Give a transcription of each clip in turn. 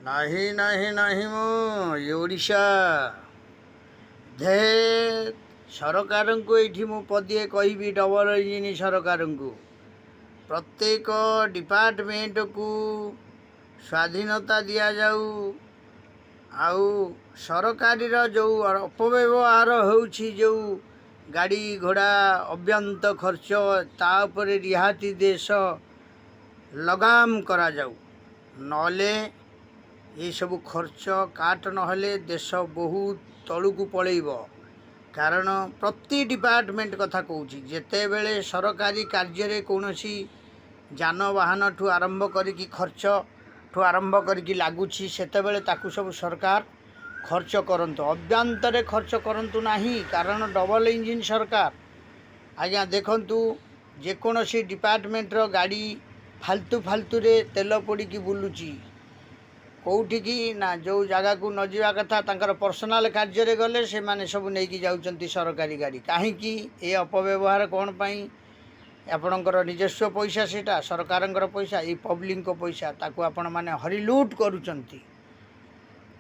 ନାହିଁ ନାହିଁ ନାହିଁ ମୁଁ ଏ ଓଡ଼ିଶା ଧେ ସରକାରଙ୍କୁ ଏଇଠି ମୁଁ ପଦିଏ କହିବି ଡବଲ ଇଞ୍ଜିନ୍ ସରକାରଙ୍କୁ ପ୍ରତ୍ୟେକ ଡିପାର୍ଟମେଣ୍ଟକୁ ସ୍ୱାଧୀନତା ଦିଆଯାଉ। ଆଉ ସରକାରୀର ଯେଉଁ ଅପବ୍ୟବହାର ହେଉଛି, ଯେଉଁ ଗାଡ଼ି ଘୋଡ଼ା ଅବ୍ୟନ୍ତ ଖର୍ଚ୍ଚ ତା ଉପରେ ରିହାତି ଦେଶ ଲଗାମ କରାଯାଉ। ନହେଲେ ଏସବୁ ଖର୍ଚ୍ଚ କାଟ ନହେଲେ ଦେଶ ବହୁତ ତଳକୁ ପଳେଇବ। କାରଣ ପ୍ରତି ଡିପାର୍ଟମେଣ୍ଟ କଥା କହୁଛି, ଯେତେବେଳେ ସରକାରୀ କାର୍ଯ୍ୟରେ କୌଣସି ଯାନବାହନଠୁ ଆରମ୍ଭ କରିକି ଖର୍ଚ୍ଚଠୁ ଆରମ୍ଭ କରିକି ଲାଗୁଛି, ସେତେବେଳେ ତାକୁ ସବୁ ସରକାର ଖର୍ଚ୍ଚ କରନ୍ତୁ, ଅବ୍ୟନ୍ତରେ ଖର୍ଚ୍ଚ କରନ୍ତୁ ନାହିଁ। କାରଣ ଡବଲ ଇଞ୍ଜିନ୍ ସରକାର। ଆଜ୍ଞା ଦେଖନ୍ତୁ, ଯେକୌଣସି ଡିପାର୍ଟମେଣ୍ଟର ଗାଡ଼ି ଫାଲତୁରେ ତେଲ ପଡ଼ିକି ବୁଲୁଛି। କେଉଁଠିକି ନା ଯେଉଁ ଜାଗାକୁ ନ ଯିବା କଥା, ତାଙ୍କର ପର୍ସନାଲ କାର୍ଯ୍ୟରେ ଗଲେ ସେମାନେ ସବୁ ନେଇକି ଯାଉଛନ୍ତି ସରକାରୀ ଗାଡ଼ି। କାହିଁକି ଏ ଅପବ୍ୟବହାର କ'ଣ ପାଇଁ? ଆପଣଙ୍କର ନିଜସ୍ୱ ପଇସା, ସେଇଟା ସରକାରଙ୍କର ପଇସା, ଏଇ ପବ୍ଲିକଙ୍କ ପଇସା, ତାକୁ ଆପଣମାନେ ହରିଲୁଟ୍ କରୁଛନ୍ତି।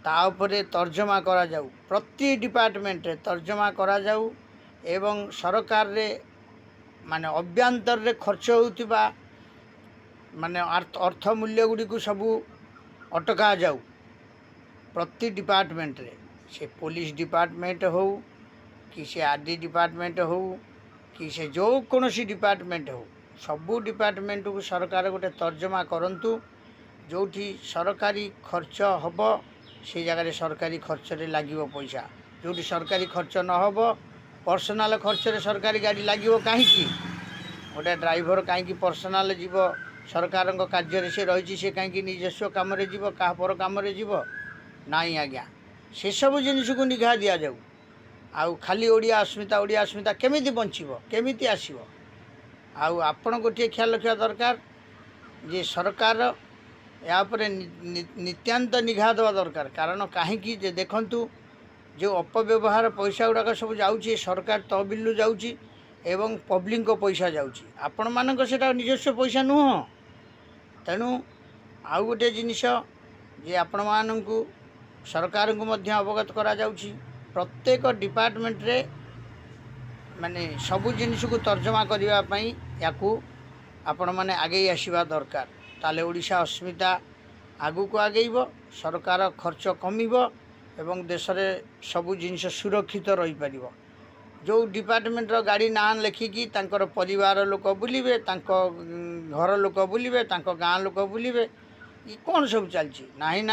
ତା ଉପରେ ତର୍ଜମା କରାଯାଉ, ପ୍ରତି ଡିପାର୍ଟମେଣ୍ଟରେ ତର୍ଜମା କରାଯାଉ ଏବଂ ସରକାରରେ ମାନେ ଅଭ୍ୟନ୍ତରରେ ଖର୍ଚ୍ଚ ହେଉଥିବା ମାନେ ଅର୍ଥ ମୂଲ୍ୟ ଗୁଡ଼ିକୁ ସବୁ ଅଟକା ଯାଉ। ପ୍ରତି ଡିପାର୍ଟମେଣ୍ଟରେ, ସେ ପୋଲିସ ଡିପାର୍ଟମେଣ୍ଟ ହେଉ କି ସେ ଆର୍ଡି ଡିପାର୍ଟମେଣ୍ଟ ହେଉ କି ସେ ଯେଉଁ କୌଣସି ଡିପାର୍ଟମେଣ୍ଟ ହେଉ, ସବୁ ଡିପାର୍ଟମେଣ୍ଟକୁ ସରକାର ଗୋଟେ ତର୍ଜମା କରନ୍ତୁ। ଯେଉଁଠି ସରକାରୀ ଖର୍ଚ୍ଚ ହେବ ସେ ଜାଗାରେ ସରକାରୀ ଖର୍ଚ୍ଚରେ ଲାଗିବ ପଇସା। ଯେଉଁଠି ସରକାରୀ ଖର୍ଚ୍ଚ ନ ହେବ, ପର୍ସନାଲ ଖର୍ଚ୍ଚରେ ସରକାରୀ ଗାଡ଼ି ଲାଗିବ କାହିଁକି? ଗୋଟେ ଡ୍ରାଇଭର କାହିଁକି ପର୍ସନାଲ ଯିବ? ସରକାରଙ୍କ କାର୍ଯ୍ୟରେ ସେ ରହିଛି, ସେ କାହିଁକି ନିଜସ୍ୱ କାମରେ ଯିବ, କାହା ପର କାମରେ ଯିବ? ନାଇଁ ଆଜ୍ଞା, ସେସବୁ ଜିନିଷକୁ ନିଘା ଦିଆଯାଉ। ଆଉ ଖାଲି ଓଡ଼ିଆ ଅସ୍ମିତା କେମିତି ବଞ୍ଚିବ, କେମିତି ଆସିବ? ଆଉ ଆପଣ ଗୋଟିଏ ଖିଆଲ ରଖିବା ଦରକାର ଯେ ସରକାର ଏହା ଉପରେ ନିତ୍ୟାନ୍ତ ନିଘା ଦେବା ଦରକାର। କାରଣ କାହିଁକି ଯେ ଦେଖନ୍ତୁ, ଯେଉଁ ଅପବ୍ୟବହାର ପଇସା ଗୁଡ଼ାକ ସବୁ ଯାଉଛି, ସରକାର ତହବିଲରୁ ଯାଉଛି ଏବଂ ପବ୍ଲିକଙ୍କ ପଇସା ଯାଉଛି। ଆପଣମାନଙ୍କ ସେଇଟା ନିଜସ୍ୱ ପଇସା ନୁହଁ। ତେଣୁ ଆଉ ଗୋଟିଏ ଜିନିଷ ଯେ ଆପଣମାନଙ୍କୁ ସରକାରଙ୍କୁ ମଧ୍ୟ ଅବଗତ କରାଯାଉଛି, ପ୍ରତ୍ୟେକ ଡିପାର୍ଟମେଣ୍ଟରେ ମାନେ ସବୁ ଜିନିଷକୁ ତର୍ଜମା କରିବା ପାଇଁ ୟାକୁ ଆପଣମାନେ ଆଗେଇ ଆସିବା ଦରକାର। ତାହେଲେ ଓଡ଼ିଶା ଅସ୍ମିତା ଆଗକୁ ଆଗେଇବ, ସରକାର ଖର୍ଚ୍ଚ କମିବ ଏବଂ ଦେଶରେ ସବୁ ଜିନିଷ ସୁରକ୍ଷିତ ରହିପାରିବ। ଯେଉଁ ଡିପାର୍ଟମେଣ୍ଟର ଗାଡ଼ି ନାଁ ଲେଖିକି ତାଙ୍କର ପରିବାର ଲୋକ ବୁଲିବେ, ତାଙ୍କ ଘର ଲୋକ ବୁଲିବେ, ତାଙ୍କ ଗାଁ ଲୋକ ବୁଲିବେ, ଏ କ'ଣ ସବୁ ଚାଲିଛି? ନାହିଁ ନା